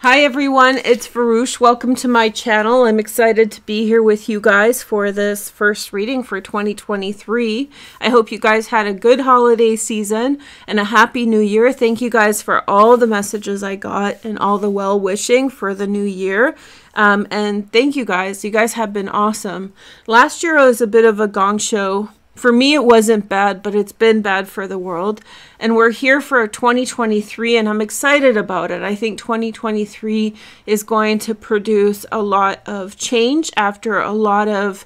Hi everyone, it's Veroosh. Welcome to my channel. I'm excited to be here with you guys for this first reading for 2023. I hope you guys had a good holiday season and a happy new year. Thank you guys for all the messages I got and all the well-wishing for the new year. And thank you guys. You guys have been awesome. Last year was a bit of a gong show. For me, it wasn't bad, but it's been bad for the world. And we're here for 2023, and I'm excited about it. I think 2023 is going to produce a lot of change after a lot of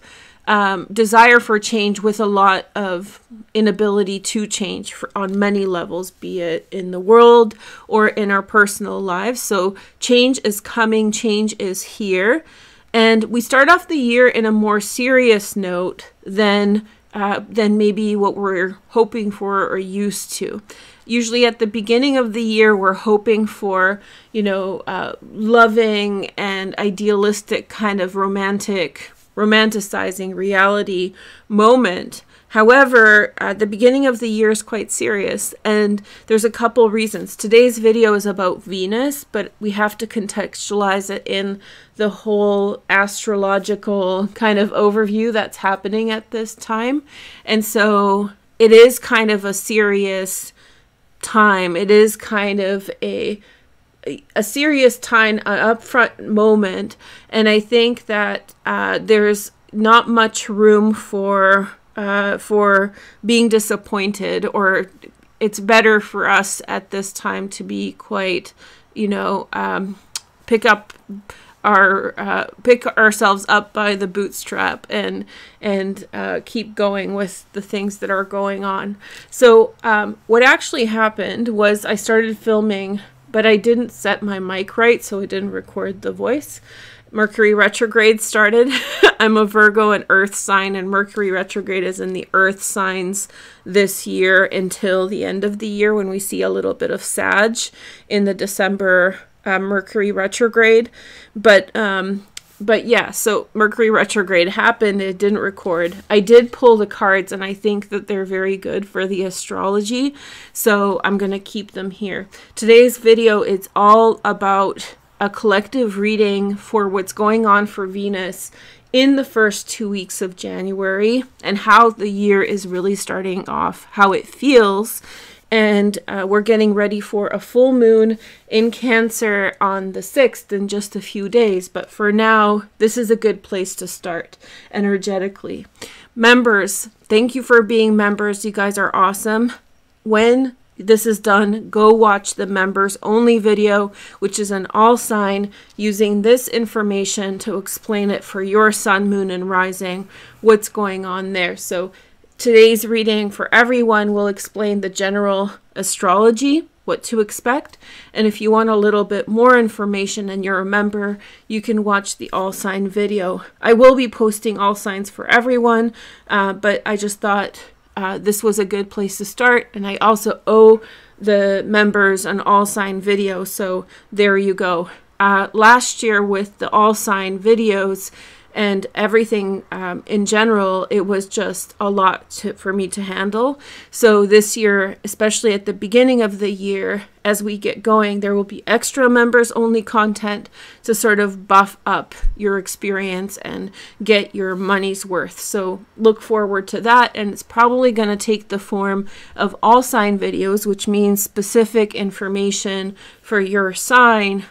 desire for change with a lot of inability to change on many levels, be it in the world or in our personal lives. So change is coming, change is here. And we start off the year in a more serious note than maybe what we're hoping for or used to. Usually at the beginning of the year, we're hoping for, loving and idealistic kind of romanticizing reality moment. However, the beginning of the year is quite serious, and there's a couple reasons. Today's video is about Venus, but we have to contextualize it in the whole astrological kind of overview that's happening at this time. And so it is kind of a serious time. It is kind of a serious time, an upfront moment, and I think that there's not much room for being disappointed, or it's better for us at this time to be quite, pick ourselves up by the bootstrap and keep going with the things that are going on. So what actually happened was I started filming, but I didn't set my mic right, so it didn't record the voice. Mercury retrograde started. I'm a Virgo and Earth sign, and Mercury retrograde is in the Earth signs this year until the end of the year, when we see a little bit of Sag in the December Mercury retrograde. But yeah, so Mercury retrograde happened. It didn't record. I did pull the cards, and I think that they're very good for the astrology, so I'm going to keep them here. Today's video is all about a collective reading for what's going on for Venus in the first 2 weeks of January, and how the year is really starting off, how it feels. And we're getting ready for a full moon in Cancer on the 6th in just a few days. But for now, this is a good place to start energetically. Members, thank you for being members. You guys are awesome. When this is done, go watch the members only video, which is an all sign, using this information to explain it for your sun, moon, and rising, what's going on there. So today's reading for everyone will explain the general astrology, what to expect. And if you want a little bit more information and you're a member, you can watch the all sign video. I will be posting all signs for everyone, but I just thought this was a good place to start, and I also owe the members an all sign video, so there you go. Last year with the all sign videos and everything in general, it was just a lot for me to handle. So this year, especially at the beginning of the year, as we get going, there will be extra members only content to sort of buff up your experience and get your money's worth. So look forward to that, and it's probably going to take the form of all sign videos, which means specific information for your sign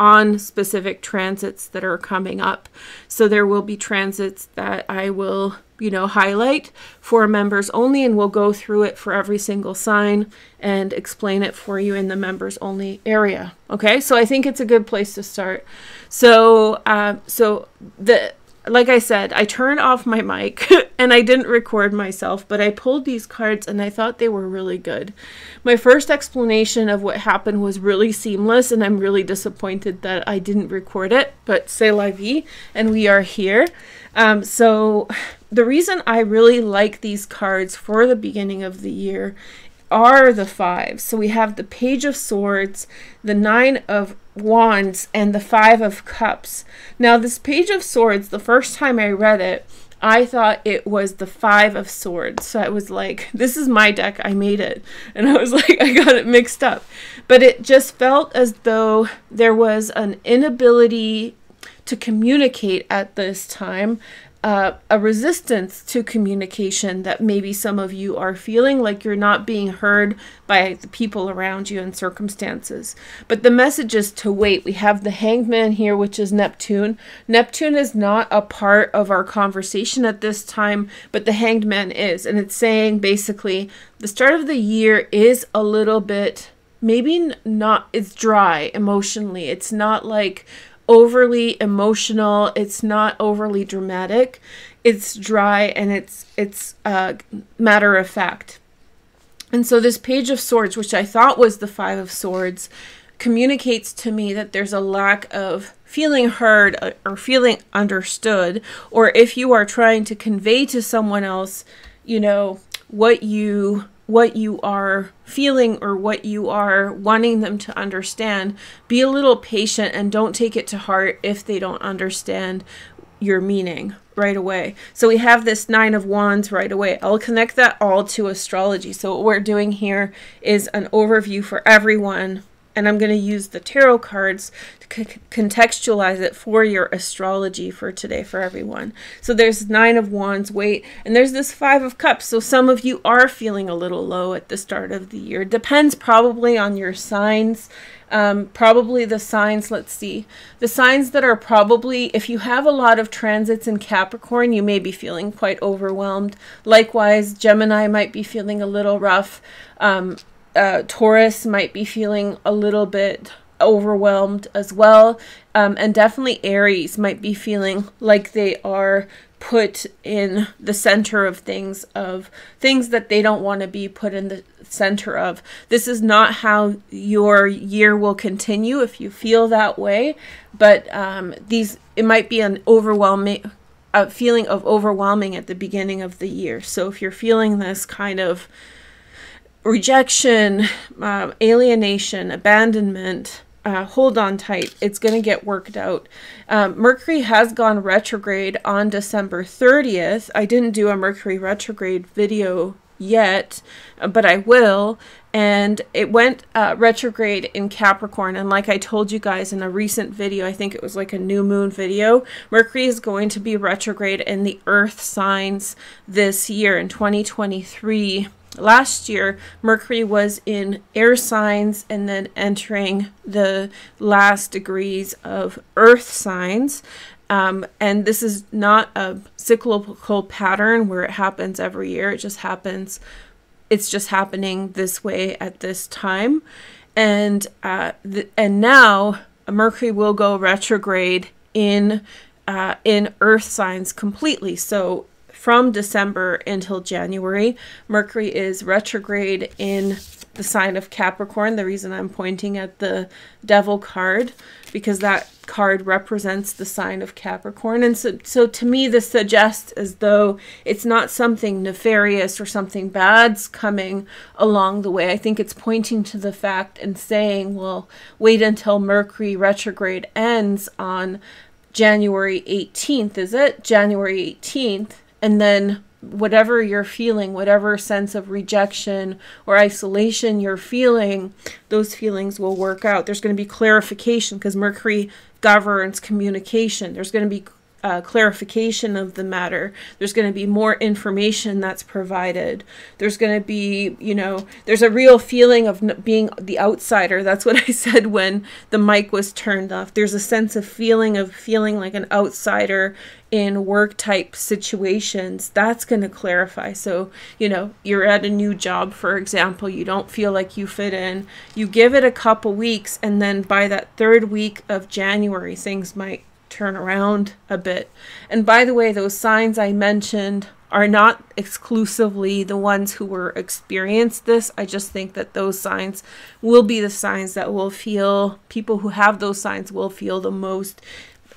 on specific transits that are coming up. So there will be transits that I will, highlight for members only, and we'll go through it for every single sign and explain it for you in the members only area. Okay, so I think it's a good place to start. So, like I said, I turned off my mic and I didn't record myself, but I pulled these cards and I thought they were really good. My first explanation of what happened was really seamless, and I'm really disappointed that I didn't record it, but c'est la vie, and we are here. So the reason I really like these cards for the beginning of the year are the fives. So we have the Page of Swords, the Nine of Wands, and the Five of Cups. Now this Page of Swords, the first time I read it, I thought it was the Five of Swords. So I was like, this is my deck, I made it. And I was like, I got it mixed up. But it just felt as though there was an inability to communicate at this time, a resistance to communication that maybe some of you are feeling like you're not being heard by the people around you and circumstances. But the message is to wait. We have the Hanged Man here, which is Neptune. Neptune is not a part of our conversation at this time, but the Hanged Man is. And it's saying basically the start of the year is a little bit, maybe not, it's dry emotionally. It's not like overly emotional, it's not overly dramatic, it's dry, and it's matter of fact. And so this Page of Swords, which I thought was the Five of Swords, communicates to me that there's a lack of feeling heard or feeling understood, or if you are trying to convey to someone else, you know, what you are feeling or what you are wanting them to understand, be a little patient and don't take it to heart if they don't understand your meaning right away. So we have this Nine of Wands right away. I'll connect that all to astrology. So what we're doing here is an overview for everyone, and I'm going to use the tarot cards to contextualize it for your astrology for today for everyone. So there's Nine of Wands, wait, and there's this Five of Cups. So some of you are feeling a little low at the start of the year. Depends probably on your signs. Probably the signs, let's see. The signs that are probably, if you have a lot of transits in Capricorn, you may be feeling quite overwhelmed. Likewise, Gemini might be feeling a little rough. Taurus might be feeling a little bit overwhelmed as well. And definitely Aries might be feeling like they are put in the center of things that they don't want to be put in the center of. This is not how your year will continue if you feel that way, but it might be an overwhelming feeling of overwhelming at the beginning of the year. So if you're feeling this kind of rejection, alienation, abandonment, hold on tight. It's going to get worked out. Mercury has gone retrograde on December 30th. I didn't do a Mercury retrograde video yet, but I will. And it went retrograde in Capricorn. And like I told you guys in a recent video, I think it was like a new moon video, Mercury is going to be retrograde in the earth signs this year in 2023. Last year, Mercury was in air signs and then entering the last degrees of earth signs. And this is not a cyclical pattern where it happens every year. It just happens. It's just happening this way at this time. And now Mercury will go retrograde in earth signs completely. So from December until January, Mercury is retrograde in the sign of Capricorn. The reason I'm pointing at the Devil card, because that card represents the sign of Capricorn. And so to me, this suggests as though it's not something nefarious or something bad's coming along the way. I think it's pointing to the fact and saying, well, wait until Mercury retrograde ends on January 18th, is it? January 18th. And then whatever you're feeling, whatever sense of rejection or isolation you're feeling, those feelings will work out. There's going to be clarification because Mercury governs communication. There's going to be clarification of the matter. There's going to be more information that's provided. There's going to be, you know, there's a real feeling of being the outsider. That's what I said when the mic was turned off. There's a sense of feeling like an outsider in work type situations. That's going to clarify. So, you know, you're at a new job, for example, you don't feel like you fit in. You give it a couple weeks, and then by that third week of January, things might turn around a bit. And by the way, those signs I mentioned are not exclusively the ones who were experienced this. I just think that those signs will be the signs that will feel, people who have those signs will feel the most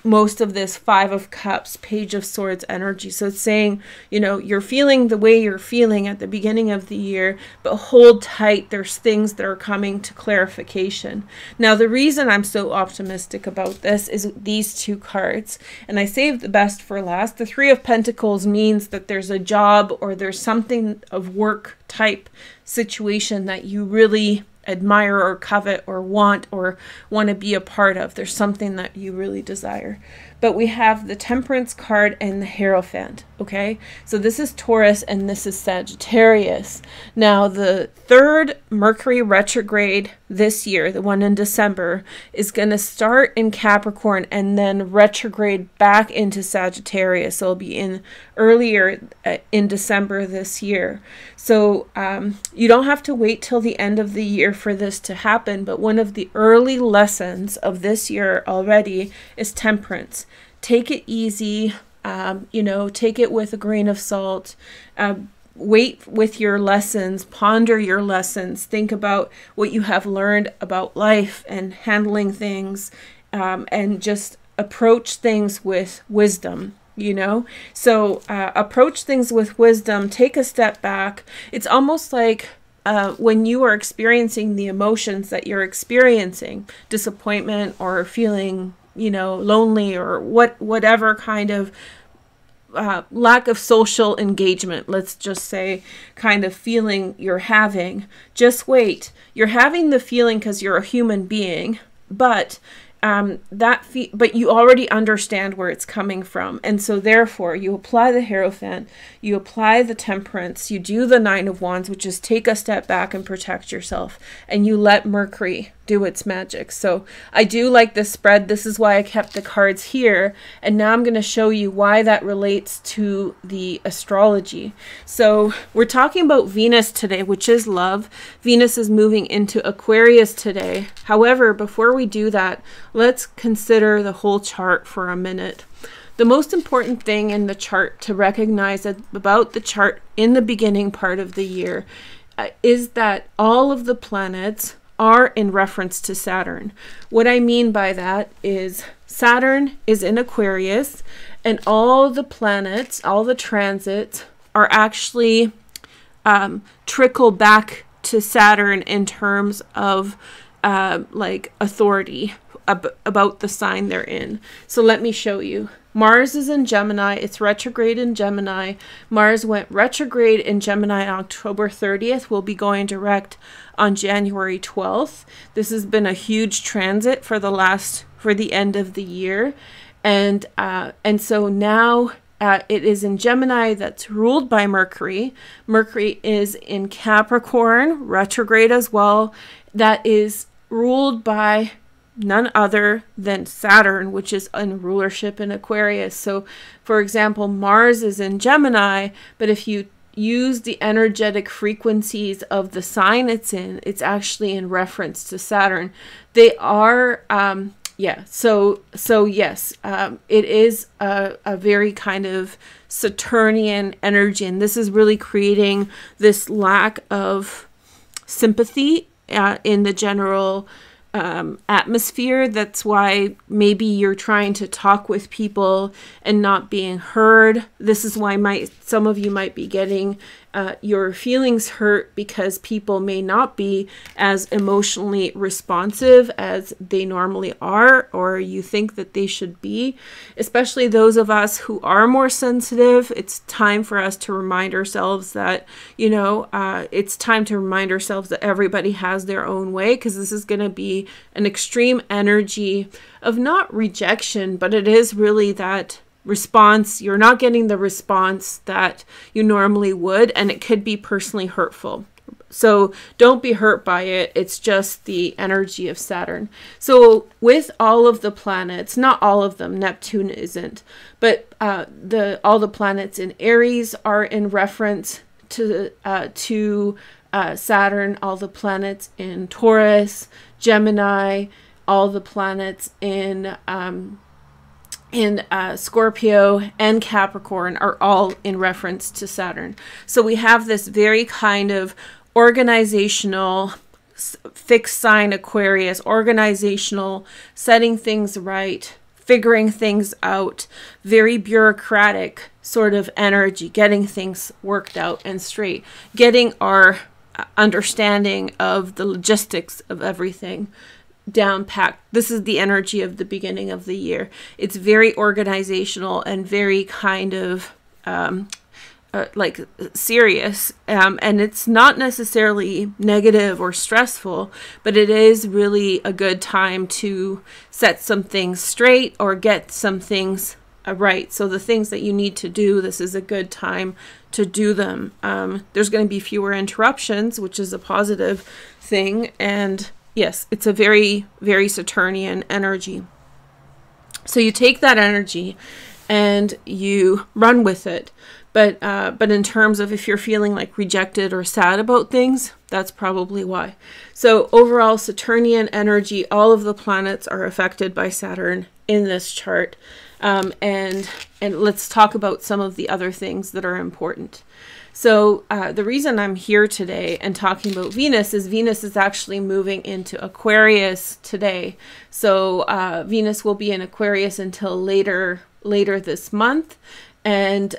most of this Five of Cups, Page of Swords energy. So it's saying, you know, you're feeling the way you're feeling at the beginning of the year, but hold tight. There's things that are coming to clarification. Now, the reason I'm so optimistic about this is these two cards, and I saved the best for last. The Three of Pentacles means that there's a job or there's something of work type situation that you really admire or covet or want to be a part of. There's something that you really desire. But we have the Temperance card and the Hierophant, okay? So this is Taurus and this is Sagittarius. Now, the third Mercury retrograde this year, the one in December, is going to start in Capricorn and then retrograde back into Sagittarius. So it'll be in earlier in December this year. So you don't have to wait till the end of the year for this to happen, but one of the early lessons of this year already is temperance. Take it easy, you know, take it with a grain of salt. Wait with your lessons, ponder your lessons, think about what you have learned about life and handling things, and just approach things with wisdom. You know, so approach things with wisdom, take a step back. It's almost like when you are experiencing the emotions that you're experiencing, disappointment or feeling, you know, lonely or whatever kind of lack of social engagement, let's just say, kind of feeling you're having. Just wait. You're having the feeling because you're a human being, but but you already understand where it's coming from. And so therefore you apply the Hierophant, you apply the Temperance, you do the Nine of Wands, which is take a step back and protect yourself, and you let Mercury do its magic. So I do like this spread. This is why I kept the cards here. And now I'm going to show you why that relates to the astrology. So we're talking about Venus today, which is love. Venus is moving into Aquarius today. However, before we do that, let's consider the whole chart for a minute. The most important thing in the chart to recognize about the chart in the beginning part of the year is that all of the planets are in reference to Saturn. What I mean by that is Saturn is in Aquarius, and all the planets, all the transits are actually trickle back to Saturn in terms of like authority about the sign they're in. So let me show you. Mars is in Gemini. It's retrograde in Gemini. Mars went retrograde in Gemini on October 30th. We'll be going direct on January 12th. This has been a huge transit for the end of the year. And so now it is in Gemini, that's ruled by Mercury. Mercury is in Capricorn, retrograde as well. That is ruled by none other than Saturn, which is in rulership in Aquarius. So, for example, Mars is in Gemini, but if you use the energetic frequencies of the sign it's in, it's actually in reference to Saturn. They are, yeah, so yes, it is a very kind of Saturnian energy, and this is really creating this lack of sympathy in the general atmosphere. That's why maybe you're trying to talk with people and not being heard. This is why some of you might be getting your feelings hurt, because people may not be as emotionally responsive as they normally are, or you think that they should be. Especially those of us who are more sensitive, it's time for us to remind ourselves that, you know, it's time to remind ourselves that everybody has their own way, because this is going to be an extreme energy of not rejection, but it is really that response. You're not getting the response that you normally would, and it could be personally hurtful. So don't be hurt by it. It's just the energy of Saturn. So with all of the planets, not all of them, Neptune isn't, but all the planets in Aries are in reference to Saturn. All the planets in Taurus, Gemini, all the planets in Scorpio and Capricorn are all in reference to Saturn. So we have this very kind of organizational, fixed sign Aquarius, organizational, setting things right, figuring things out, very bureaucratic sort of energy, getting things worked out and straight, getting our understanding of the logistics of everything down packed. This is the energy of the beginning of the year. It's very organizational and very kind of like serious, and it's not necessarily negative or stressful, but it is really a good time to set some things straight or get some things right. So the things that you need to do, this is a good time to do them. There's going to be fewer interruptions, which is a positive thing, and yes, it's a very, very Saturnian energy. So you take that energy and you run with it. But in terms of if you're feeling like rejected or sad about things, that's probably why. So overall, Saturnian energy, all of the planets are affected by Saturn in this chart. And let's talk about some of the other things that are important. So the reason I'm here today and talking about Venus is actually moving into Aquarius today. So Venus will be in Aquarius until later this month. And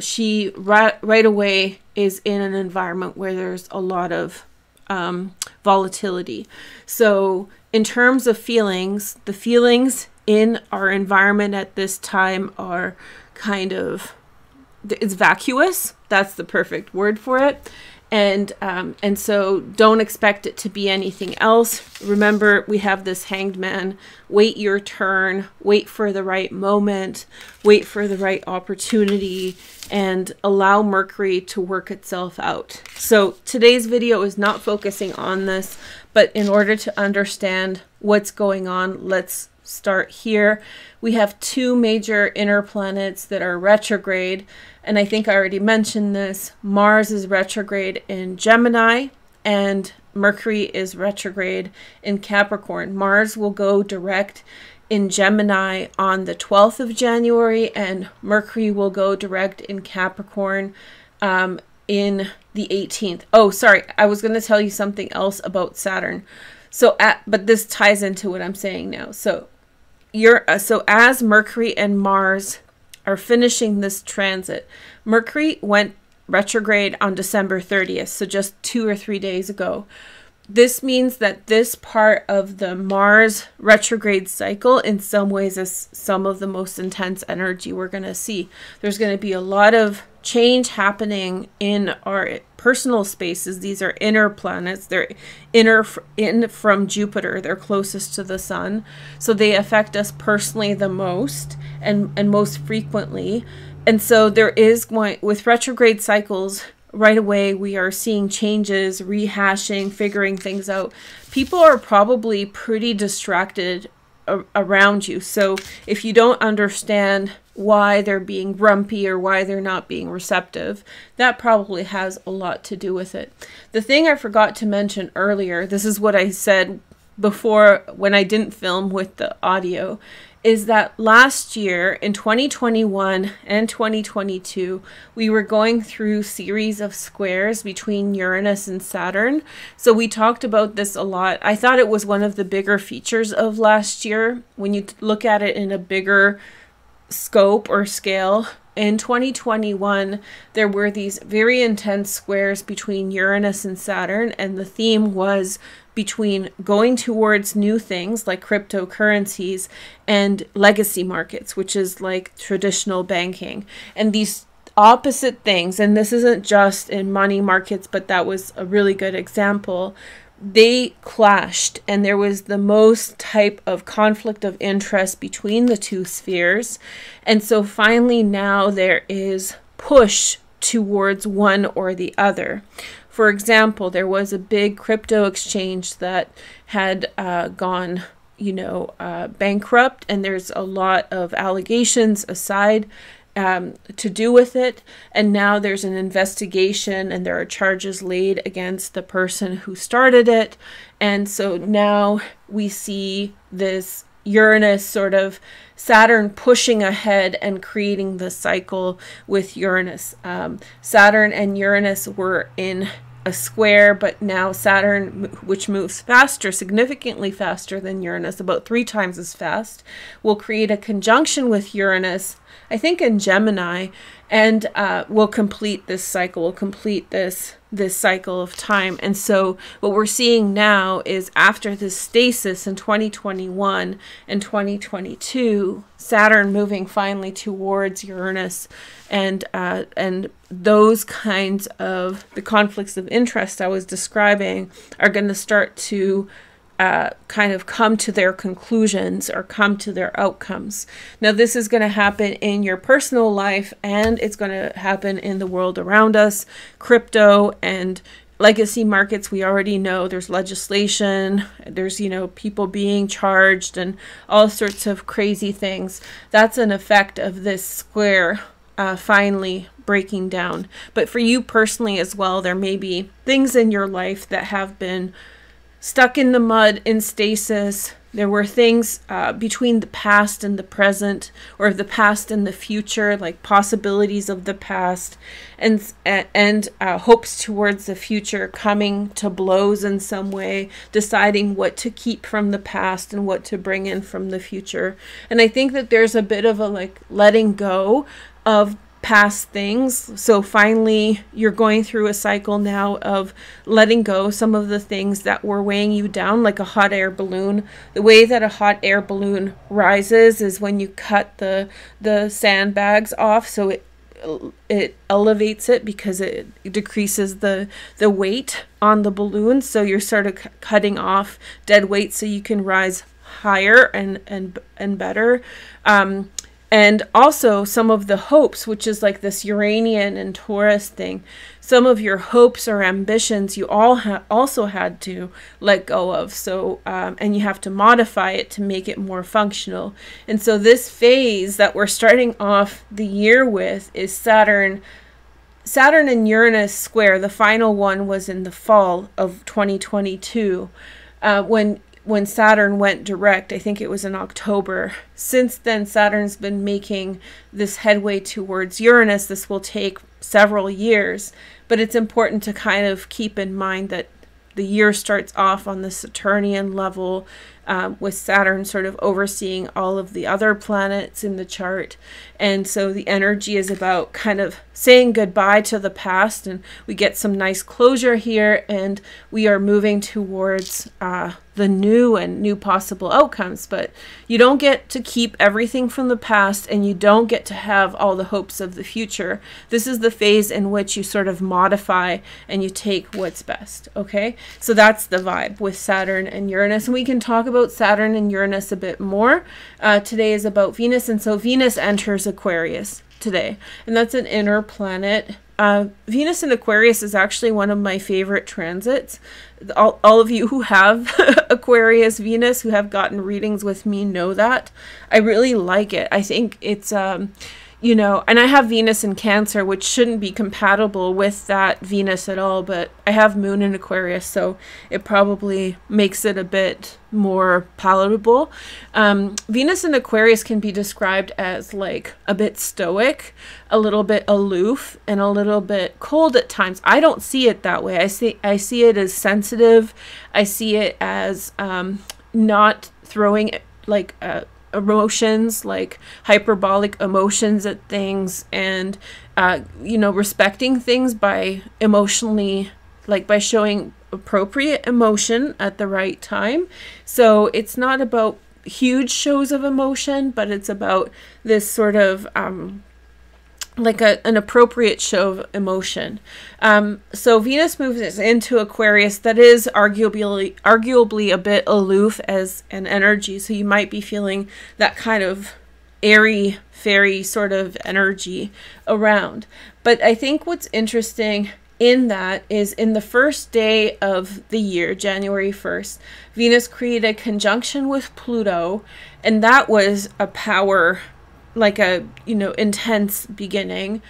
she right away is in an environment where there's a lot of volatility. So in terms of feelings, the feelings in our environment at this time are kind of, it's vacuous. That's the perfect word for it. And so don't expect it to be anything else. Remember, we have this Hanged Man. Wait your turn, wait for the right moment, wait for the right opportunity, and allow Mercury to work itself out. So today's video is not focusing on this, but in order to understand what's going on, let's start here. We have two major inner planets that are retrograde, and I think I already mentioned this. Mars is retrograde in Gemini and Mercury is retrograde in Capricorn. Mars will go direct in Gemini on the 12th of January and Mercury will go direct in Capricorn in the 18th. Oh, sorry, I was going to tell you something else about Saturn. But this ties into what I'm saying now. So as Mercury and Mars are finishing this transit, Mercury went retrograde on December 30th, so just 2 or 3 days ago. This means that this part of the Mars retrograde cycle in some ways is some of the most intense energy we're going to see. There's going to be a lot of change happening in our personal spaces. These are inner planets. They're in from Jupiter. They're closest to the sun. So they affect us personally the most and most frequently. And so there is with retrograde cycles, right away we are seeing changes, rehashing, figuring things out. People are probably pretty distracted around you. So if you don't understand why they're being grumpy or why they're not being receptive, that probably has a lot to do with it. The thing I forgot to mention earlier, this is what I said before when I didn't film with the audio, is that last year in 2021 and 2022, we were going through series of squares between Uranus and Saturn. So we talked about this a lot. I thought it was one of the bigger features of last year when you look at it in a bigger scope or scale. In 2021, there were these very intense squares between Uranus and Saturn, and the theme was between going towards new things like cryptocurrencies and legacy markets, which is like traditional banking. And these opposite things, and this isn't just in money markets, but that was a really good example, they clashed, and there was the most type of conflict of interest between the two spheres. And so finally now there is push towards one or the other. For example, there was a big crypto exchange that had gone, bankrupt, and there's a lot of allegations aside to do with it, and now there's an investigation and there are charges laid against the person who started it. And so now we see this Uranus sort of Saturn pushing ahead and creating the cycle with Uranus. Saturn and Uranus were in a square, but now Saturn, which moves faster, significantly faster than Uranus, about 3 times as fast, will create a conjunction with Uranus, I think in Gemini, and will complete this cycle, will complete this cycle of time. And so what we're seeing now is after this stasis in 2021 and 2022, Saturn moving finally towards Uranus, and those kinds of the conflicts of interest I was describing are going to start to kind of come to their conclusions or come to their outcomes. Now, this is going to happen in your personal life, and it's going to happen in the world around us. Crypto and legacy markets, we already know there's legislation, there's, people being charged and all sorts of crazy things. That's an effect of this square finally breaking down. But for you personally as well, there may be things in your life that have been stuck in the mud, in stasis. There were things between the past and the present, or the past and the future, like possibilities of the past, and hopes towards the future coming to blows in some way, deciding what to keep from the past and what to bring in from the future. And I think that there's a bit of a letting go of past things. So finally, you're going through a cycle now of letting go some of the things that were weighing you down, like a hot air balloon. The way that a hot air balloon rises is when you cut the sandbags off, so it elevates it because it decreases the weight on the balloon. So you're sort of cutting off dead weight so you can rise higher and better. And also some of the hopes, which is like this Uranian and Taurus thing, some of your hopes or ambitions you also had to let go of. So, and you have to modify it to make it more functional. And so this phase that we're starting off the year with is Saturn and Uranus square. The final one was in the fall of 2022, when Saturn went direct. I think it was in October. Since then, Saturn's been making this headway towards Uranus. This will take several years, but it's important to kind of keep in mind that the year starts off on the Saturnian level, with Saturn sort of overseeing all of the other planets in the chart. And so the energy is about kind of saying goodbye to the past, and we get some nice closure here, and we are moving towards the new possible outcomes. But you don't get to keep everything from the past, and you don't get to have all the hopes of the future. This is the phase in which you sort of modify and you take what's best. Okay, so that's the vibe with Saturn and Uranus, and we can talk about Saturn and Uranus a bit more. Today is about Venus, and so Venus enters Aquarius today, and that's an inner planet. Venus in Aquarius is actually one of my favorite transits. All of you who have Aquarius Venus, who have gotten readings with me, know that. I really like it. I think it's, and I have Venus in Cancer, which shouldn't be compatible with that Venus at all, but I have Moon in Aquarius, so it probably makes it a bit more palatable. Venus in Aquarius can be described as like a bit stoic, a little bit aloof, and a little bit cold at times. I don't see it that way. I see it as sensitive. I see it as not throwing like emotions, like hyperbolic emotions at things, and respecting things by showing appropriate emotion at the right time. So it's not about huge shows of emotion, but it's about this sort of an appropriate show of emotion. So Venus moves into Aquarius. That is arguably a bit aloof as an energy. So you might be feeling that kind of airy, fairy sort of energy around. But I think what's interesting in that is in the first day of the year, January 1st, Venus created a conjunction with Pluto, and that was a power, like a intense beginning.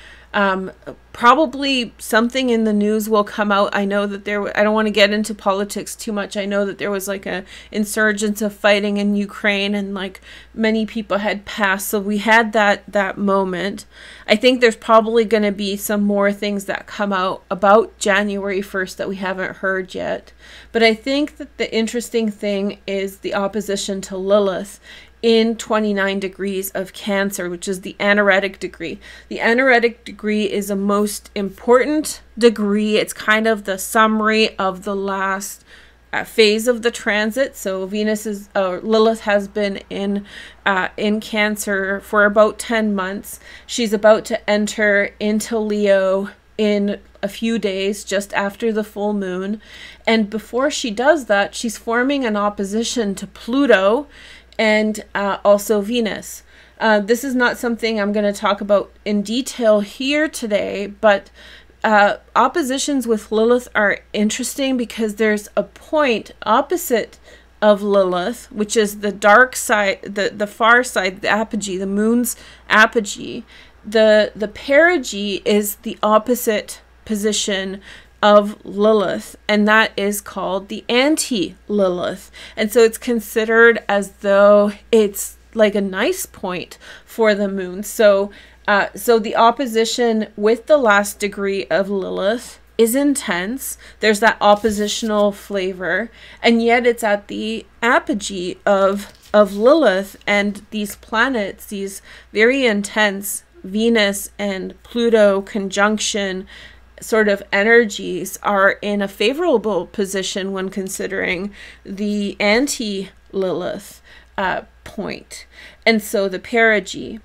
Probably something in the news will come out. I know that I don't want to get into politics too much. I know that there was like a insurgence of fighting in Ukraine, and like many people had passed. So we had that moment. I think there's probably going to be some more things that come out about January 1st that we haven't heard yet. But I think that the interesting thing is the opposition to Lilith in 29 degrees of Cancer, which is the anaretic degree. The anaretic degree is a most important degree. It's kind of the summary of the last phase of the transit. So Lilith has been in Cancer for about 10 months. She's about to enter into Leo in a few days, just after the full moon. And before she does that, she's forming an opposition to Pluto and also Venus. This is not something I'm going to talk about in detail here today, but oppositions with Lilith are interesting because there's a point opposite of Lilith, which is the dark side, the far side, the apogee, the moon's apogee. The perigee is the opposite position of Lilith, and that is called the anti-Lilith. And so it's considered as though it's like a nice point for the moon. So the opposition with the last degree of Lilith is intense. There's that oppositional flavor, and yet it's at the apogee of Lilith, and these planets, these very intense Venus and Pluto conjunction sort of energies, are in a favorable position when considering the anti-Lilith point, and so the perigee.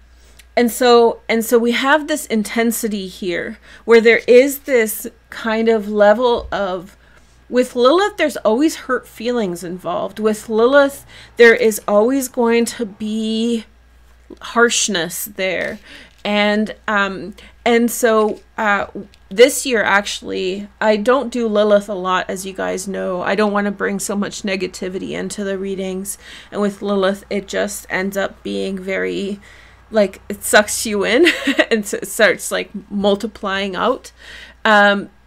And so we have this intensity here where there is this kind of level of, with Lilith, there's always hurt feelings involved. With Lilith, there is always going to be harshness there. And so this year, actually, I don't do Lilith a lot, as you guys know. I don't want to bring so much negativity into the readings. And with Lilith, it just ends up being very, like, it sucks you in and so it starts like multiplying out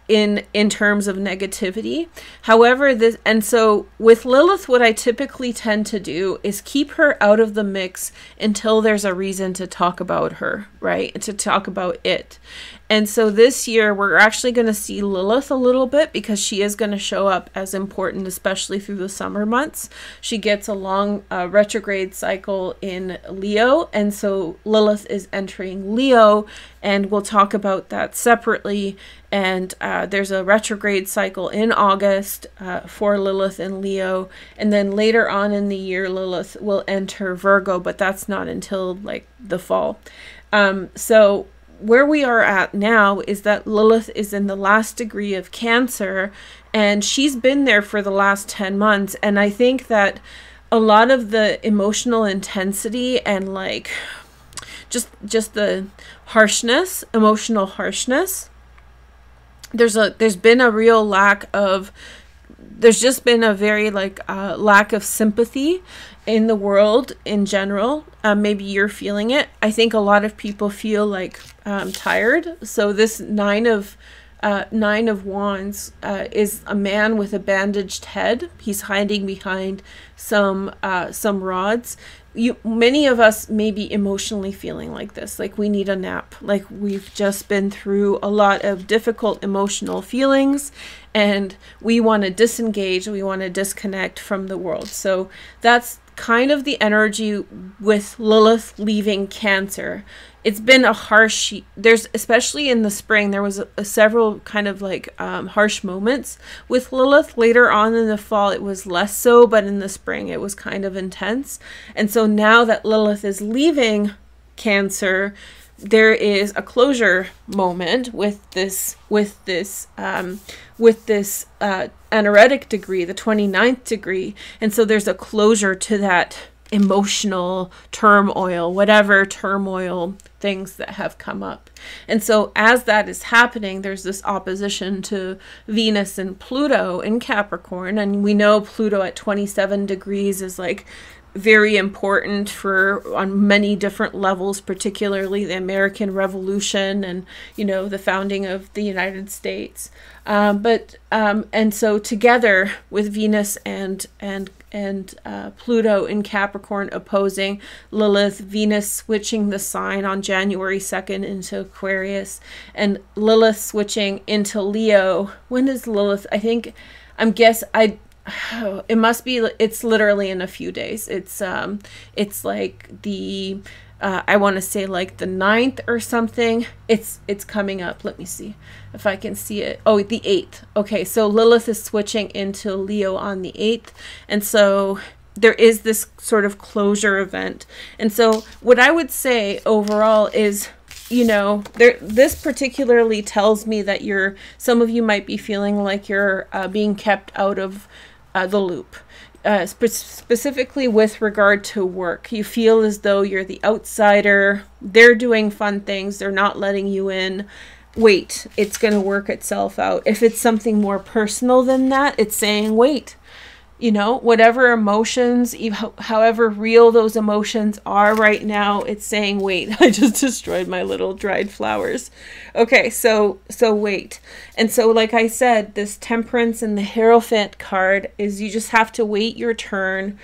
in terms of negativity. However, so with Lilith, what I typically tend to do is keep her out of the mix until there's a reason to talk about her, right? To talk about it. And so this year, we're actually going to see Lilith a little bit because she is going to show up as important, especially through the summer months. She gets a long retrograde cycle in Leo, and so Lilith is entering Leo, and we'll talk about that separately. And there's a retrograde cycle in August for Lilith in Leo, and then later on in the year, Lilith will enter Virgo, but that's not until like the fall. So where we are at now is that Lilith is in the last degree of Cancer, and she's been there for the last 10 months. And I think that a lot of the emotional intensity and like just the harshness, emotional harshness, there's been a real lack of, there's just been a very like lack of sympathy in the world in general. Maybe you're feeling it. I think a lot of people feel like tired. So this Nine of Wands is a man with a bandaged head. He's hiding behind some rods. Many of us may be emotionally feeling like this, like we need a nap, like we've just been through a lot of difficult emotional feelings and we want to disengage, we want to disconnect from the world. So that's kind of the energy with Lilith leaving Cancer. It's been a harsh, there's, especially in the spring, there was several kind of like harsh moments with Lilith. Later on in the fall, it was less so, but in the spring, it was kind of intense. And so now that Lilith is leaving Cancer, there is a closure moment with this anaretic degree, the 29th degree. And so there's a closure to that emotional turmoil, whatever turmoil things that have come up. And so as that is happening, there's this opposition to Venus and Pluto in Capricorn. And we know Pluto at 27 degrees is like very important for on many different levels, particularly the American Revolution and, you know, the founding of the United States. And so together with Venus and Pluto in Capricorn opposing Lilith, Venus switching the sign on January 2nd into Aquarius, and Lilith switching into Leo. When is Lilith? It must be, it's literally in a few days. It's like the, I want to say like the 9th or something. It's coming up. Let me see if I can see it. Oh, the 8th. Okay. So Lilith is switching into Leo on the 8th. And so there is this sort of closure event. And so what I would say overall is, you know, this particularly tells me that some of you might be feeling like you're being kept out of the loop, specifically with regard to work. You feel as though you're the outsider. They're doing fun things. They're not letting you in. Wait, it's going to work itself out. If it's something more personal than that, it's saying, wait. You know, whatever emotions, however real those emotions are right now, it's saying, wait. I just destroyed my little dried flowers. Okay, so wait. And so, like I said, this Temperance and the Hierophant card is you just have to wait your turn.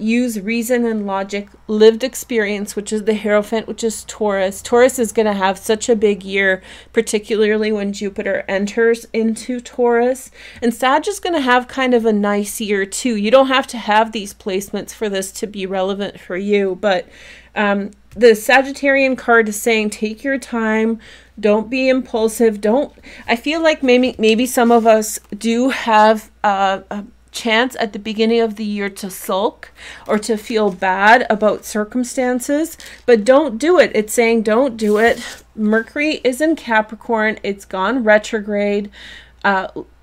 Use reason and logic, lived experience, which is the Hierophant, which is Taurus. Taurus is going to have such a big year, particularly when Jupiter enters into Taurus. And Sag is going to have kind of a nice year too. You don't have to have these placements for this to be relevant for you, but the Sagittarian card is saying take your time, don't be impulsive. I feel like maybe some of us do have a chance at the beginning of the year to sulk or to feel bad about circumstances, but don't do it. It's saying don't do it. Mercury is in Capricorn. It's gone retrograde.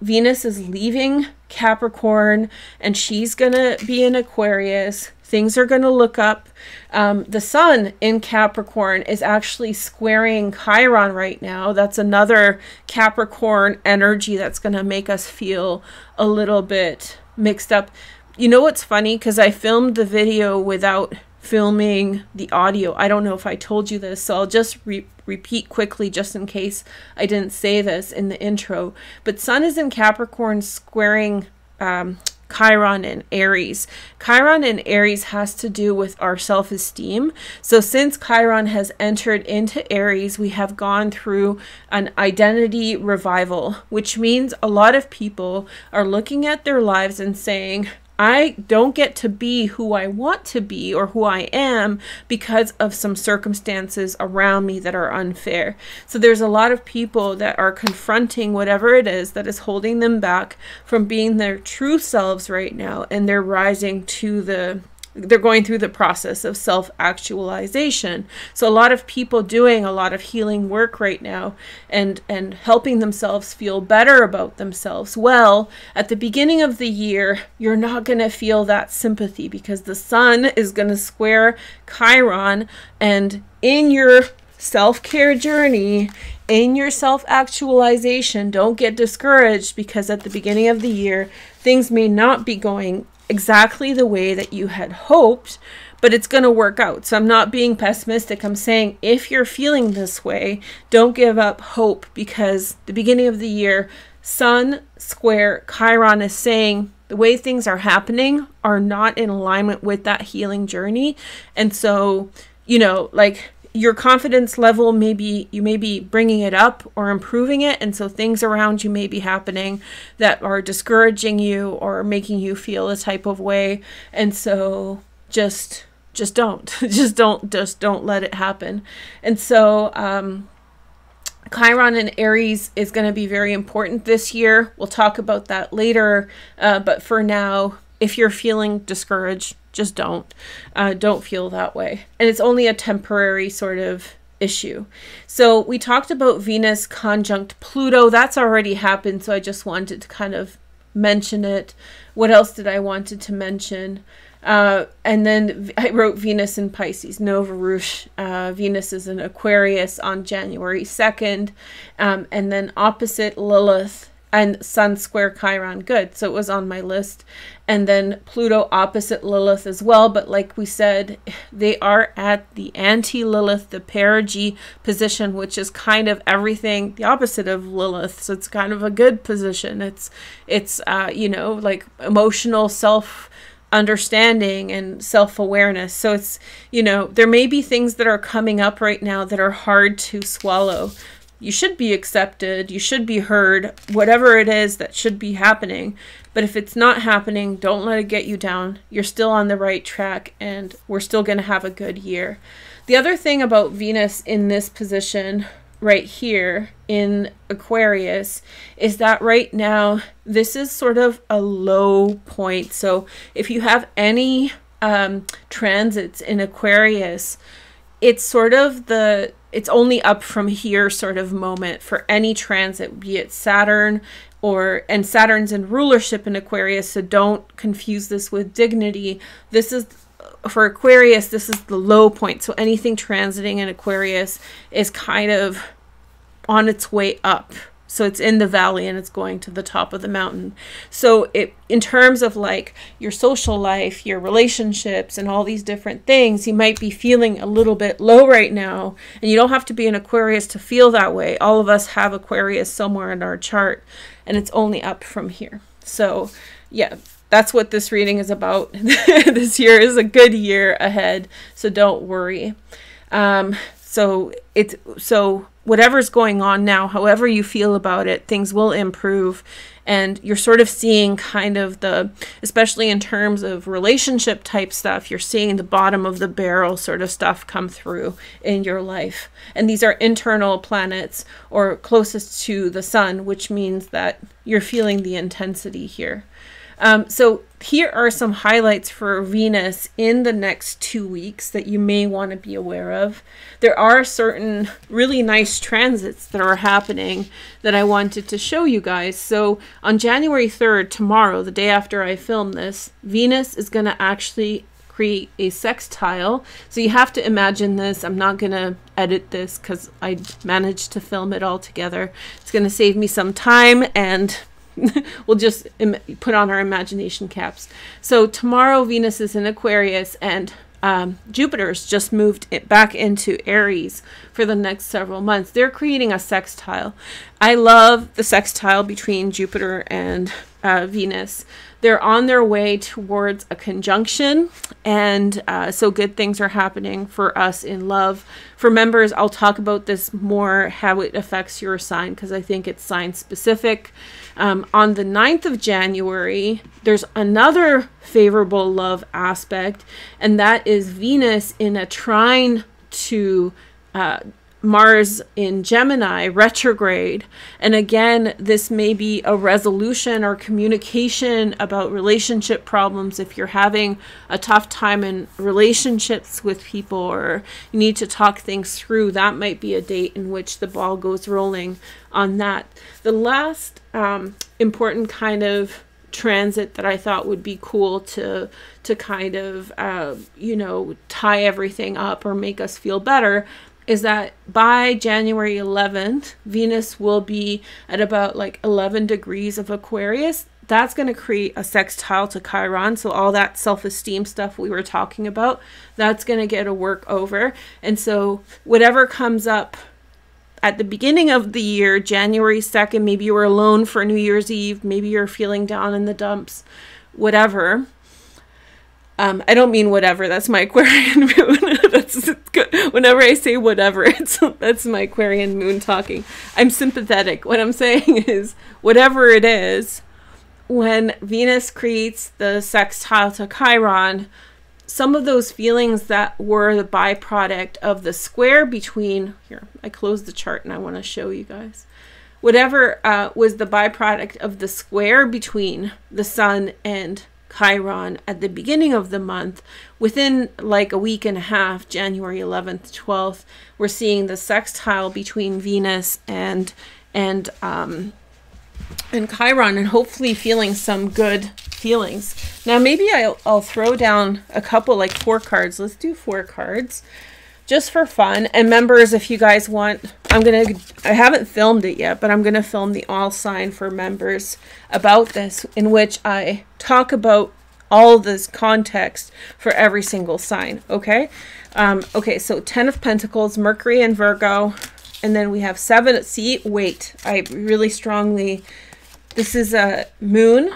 Venus is leaving Capricorn and she's gonna be in Aquarius. Things are going to look up. The sun in Capricorn is actually squaring Chiron right now. That's another Capricorn energy that's going to make us feel a little bit mixed up. You know what's funny? Because I filmed the video without filming the audio. I don't know if I told you this, so I'll just repeat quickly just in case I didn't say this in the intro. But sun is in Capricorn squaring Chiron in Aries. Chiron in Aries has to do with our self-esteem. So since Chiron has entered into Aries, we have gone through an identity revival, which means a lot of people are looking at their lives and saying, I don't get to be who I want to be or who I am because of some circumstances around me that are unfair. So there's a lot of people that are confronting whatever it is that is holding them back from being their true selves right now, and they're rising to they're going through the process of self-actualization. So a lot of people doing a lot of healing work right now and helping themselves feel better about themselves. Well, at the beginning of the year, you're not going to feel that sympathy because the sun is going to square Chiron, and in your self-care journey, in your self-actualization, don't get discouraged because at the beginning of the year, things may not be going exactly the way that you had hoped, but it's going to work out. So I'm not being pessimistic. I'm saying if you're feeling this way, don't give up hope, because the beginning of the year, Sun square Chiron is saying the way things are happening are not in alignment with that healing journey. And so, you know, like your confidence level, maybe you may be bringing it up or improving it. And so things around you may be happening that are discouraging you or making you feel a type of way. And so just don't let it happen. And so, Chiron in Aries is going to be very important this year. We'll talk about that later. But for now, if you're feeling discouraged, just don't feel that way. And it's only a temporary sort of issue. So we talked about Venus conjunct Pluto. That's already happened. So I just wanted to kind of mention it. What else did I wanted to mention? And then I wrote Venus in Pisces. No, Veroosh. Venus is in Aquarius on January 2nd. And then opposite Lilith and Sun square Chiron, good. So it was on my list. And then Pluto opposite Lilith as well. But like we said, they are at the anti-Lilith, the perigee position, which is kind of everything, the opposite of Lilith. So it's kind of a good position. It's you know, like emotional self-understanding and self-awareness. So it's, you know, there may be things that are coming up right now that are hard to swallow. You should be accepted, you should be heard, whatever it is that should be happening. But if it's not happening, don't let it get you down. You're still on the right track, and we're still going to have a good year. The other thing about Venus in this position right here in Aquarius is that right now, this is sort of a low point. So if you have any transits in Aquarius, it's sort of it's only up from here sort of moment for any transit, be it Saturn and Saturn's in rulership in Aquarius. So don't confuse this with dignity. This is, for Aquarius, this is the low point. So anything transiting in Aquarius is kind of on its way up. So it's in the valley and it's going to the top of the mountain. So in terms of like your social life, your relationships, and all these different things, you might be feeling a little bit low right now. And you don't have to be an Aquarius to feel that way. All of us have Aquarius somewhere in our chart, and it's only up from here. So yeah, that's what this reading is about. This year is a good year ahead, so don't worry. So whatever's going on now, however you feel about it, things will improve. And you're sort of seeing kind of especially in terms of relationship type stuff, you're seeing the bottom of the barrel sort of stuff come through in your life. And these are internal planets, or closest to the sun, which means that you're feeling the intensity here. So here are some highlights for Venus in the next 2 weeks that you may want to be aware of. There are certain really nice transits that are happening that I wanted to show you guys. So on January 3rd, tomorrow, the day after I film this, Venus is going to actually create a sextile. So you have to imagine this. I'm not going to edit this because I managed to film it all together. It's going to save me some time, and we'll just put on our imagination caps. So tomorrow Venus is in Aquarius, and Jupiter's just moved back into Aries for the next several months. They're creating a sextile. I love the sextile between Jupiter and Venus. They're on their way towards a conjunction, and so good things are happening for us in love. For members, I'll talk about this more, how it affects your sign, because I think it's sign specific. On the 9th of January, there's another favorable love aspect, and that is Venus in a trine to Mars in Gemini retrograde. And again, this may be a resolution or communication about relationship problems. If you're having a tough time in relationships with people, or you need to talk things through, that might be a date in which the ball goes rolling on that. The last important kind of transit that I thought would be cool to kind of you know, tie everything up or make us feel better is that by January 11th, Venus will be at about like 11 degrees of Aquarius. That's going to create a sextile to Chiron. So all that self-esteem stuff we were talking about, that's going to get a work over. And so whatever comes up at the beginning of the year, January 2nd, maybe you were alone for New Year's Eve, maybe you're feeling down in the dumps, whatever. I don't mean whatever, that's my Aquarian moon. That's good. Whenever I say whatever, that's my Aquarian moon talking. I'm sympathetic. What I'm saying is, whatever it is, when Venus creates the sextile to Chiron, some of those feelings that were the byproduct of the square between, here, I closed the chart and I want to show you guys. Whatever was the byproduct of the square between the sun and Chiron at the beginning of the month, within like a week and a half, January 11th, 12th, we're seeing the sextile between Venus and Chiron, and hopefully feeling some good feelings. Now maybe I'll throw down a couple, like 4 cards. Let's do 4 cards. just for fun. And members, if you guys want, I haven't filmed it yet, but I'm going to film the all sign for members about this, in which I talk about all this context for every single sign. Okay. Okay. So 10 of Pentacles, Mercury and Virgo. And then we have 7. See, wait, I really strongly, this is a moon.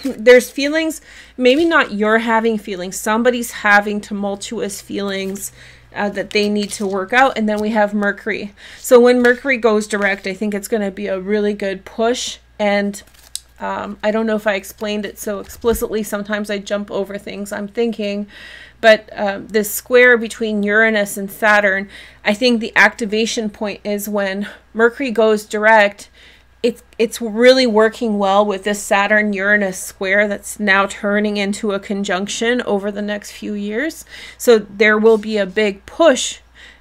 There's feelings, maybe not you're having feelings. Somebody's having tumultuous feelings that they need to work out. And then we have Mercury. So when Mercury goes direct, I think it's going to be a really good push. And I don't know if I explained it so explicitly. Sometimes I jump over things I'm thinking. But this square between Uranus and Saturn, I think the activation point is when Mercury goes direct. It's really working well with this Saturn-Uranus square that's now turning into a conjunction over the next few years. So there will be a big push.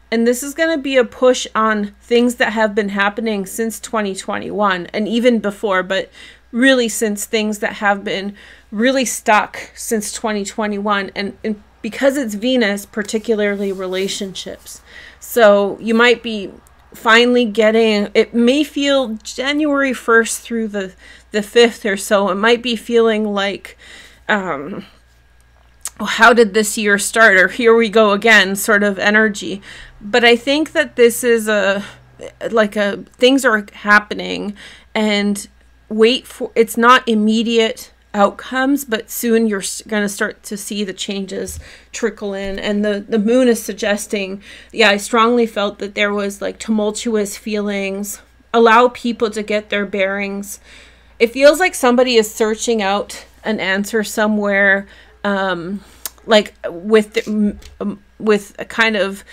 And this is going to be a push on things that have been happening since 2021 and even before, but really since things that have been really stuck since 2021. And because it's Venus, particularly relationships. So you might be finally getting, it may feel January 1st through the 5th or so. It might be feeling like, oh, how did this year start? Or here we go again, sort of energy. But I think that this is things are happening, and wait for, it's not immediate outcomes, but soon you're going to start to see the changes trickle in. And the moon is suggesting, yeah, I strongly felt that there was like tumultuous feelings. Allow people to get their bearings. It feels like somebody is searching out an answer somewhere, like with a kind of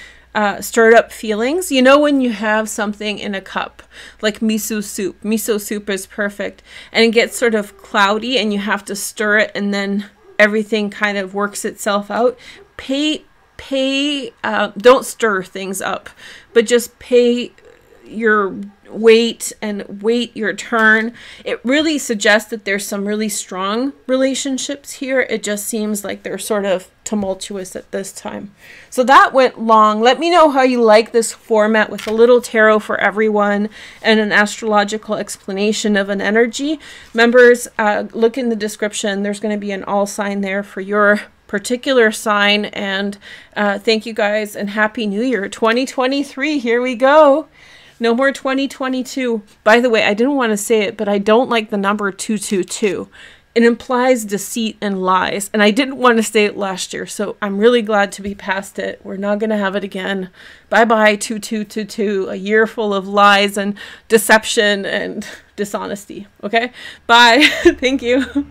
stirred up feelings. You know, when you have something in a cup, like miso soup. Miso soup is perfect. And it gets sort of cloudy and you have to stir it, and then everything kind of works itself out. Don't stir things up, but just pay your weight and wait your turn. It really suggests that there's some really strong relationships here. It just seems like they're sort of tumultuous at this time. So that went long. Let me know how you like this format with a little tarot for everyone and an astrological explanation of an energy. Members, look in the description. There's going to be an all sign there for your particular sign. And thank you guys, and Happy New Year 2023. Here we go. No more 2022. By the way, I didn't want to say it, but I don't like the number 222. It implies deceit and lies, and I didn't want to say it last year, so I'm really glad to be past it. We're not going to have it again. Bye-bye, 2222, a year full of lies and deception and dishonesty. Okay? Bye. Thank you.